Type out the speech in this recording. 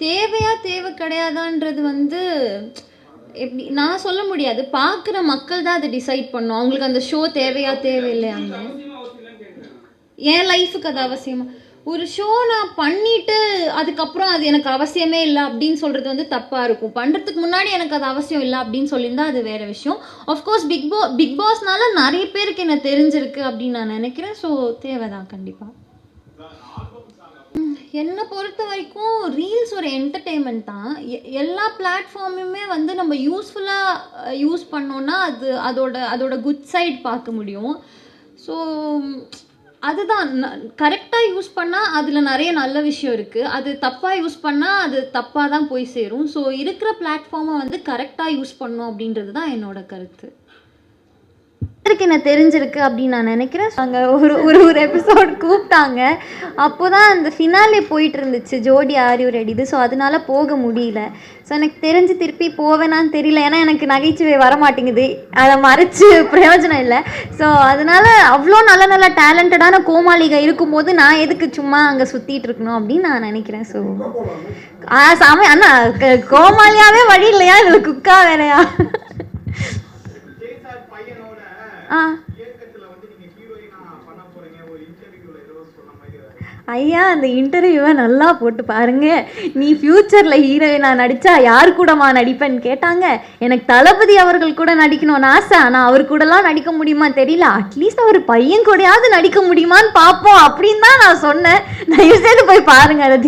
தேவையா தேவை கிடையாதான்றது வந்து எப்படி நான் சொல்ல முடியாது. பார்க்குற மக்கள் தான் அதை டிசைட் பண்ணும். அவங்களுக்கு அந்த ஷோ தேவையா தேவையில்லையாங்க. என் லைஃபுக்கு அது அவசியமா? ஒரு ஷோ நான் பண்ணிட்டு அதுக்கப்புறம் அது எனக்கு அவசியமே இல்லை அப்படின்னு சொல்கிறது வந்து தப்பாக இருக்கும். பண்ணுறதுக்கு முன்னாடி எனக்கு அது அவசியம் இல்லை அப்படின்னு சொல்லியிருந்தா அது வேறு விஷயம். ஆஃப்கோர்ஸ் பிக் பாஸ்னால நிறைய பேருக்கு என்ன தெரிஞ்சிருக்கு அப்படின்னு நான் நினைக்கிறேன். ஸோ தேவைதான் கண்டிப்பாக. என்னை பொறுத்த வரைக்கும் ரீல்ஸ் ஒரு என்டர்டெயின்மெண்ட் தான். எல்லா பிளாட்ஃபார்முமே வந்து நம்ம யூஸ்ஃபுல்லாக யூஸ் பண்ணோன்னா அது அதோட குட் சைட் பார்க்க முடியும். ஸோ அதுதான் கரெக்டாக யூஸ் பண்ணால் அதில் நிறைய நல்ல விஷயம் இருக்குது. அது தப்பாக யூஸ் பண்ணால் அது தப்பாக தான் போய் சேரும். ஸோ இருக்கிற பிளாட்ஃபார்மை வந்து கரெக்டாக யூஸ் பண்ணணும் அப்படின்றது தான் என்னோட கருத்து. என்ன தெரிஞ்சிருக்கு அப்படின்னு நான் நினைக்கிறேன். அங்கே ஒரு எபிசோட் கூப்பிட்டாங்க. அப்போ தான் அந்த ஃபினாலே போயிட்டு இருந்துச்சு, ஜோடி ஆர் யூ ரெடி. ஸோ அதனால போக முடியல. ஸோ எனக்கு தெரிஞ்சு திருப்பி போவேனான்னு தெரியல. ஏன்னா எனக்கு நகைச்சுவை வரமாட்டேங்குது, அதை மறைச்சு பிரயோஜனம் இல்லை. ஸோ அதனால அவ்வளோ நல்ல நல்ல டேலண்டடான கோமாளிகை இருக்கும்போது நான் எதுக்கு சும்மா அங்கே சுற்றிட்டு இருக்கணும் அப்படின்னு நான் நினைக்கிறேன். ஸோ சாமி அண்ணா கோமாளியாவே வழி இல்லையா, இதில் குக்கா வேறையா? ஐயா அந்த இன்டர்வியூவை நல்லா போட்டு பாருங்க. நீ ஃப்யூச்சரில் ஹீரோயினா நடித்தா யார் கூடமா நடிப்பேன்னு கேட்டாங்க. எனக்கு தளபதி அவர்கள் கூட நடிக்கணும்னு ஆசை, ஆனால் அவர் கூடலாம் நடிக்க முடியுமா தெரியல. அட்லீஸ்ட் அவர் பையன் கூடயாவது நடிக்க முடியுமான்னு பார்ப்போம் அப்படின்னு தான் நான் சொன்னேன். தயவுசெய்து போய் பாருங்க அதை.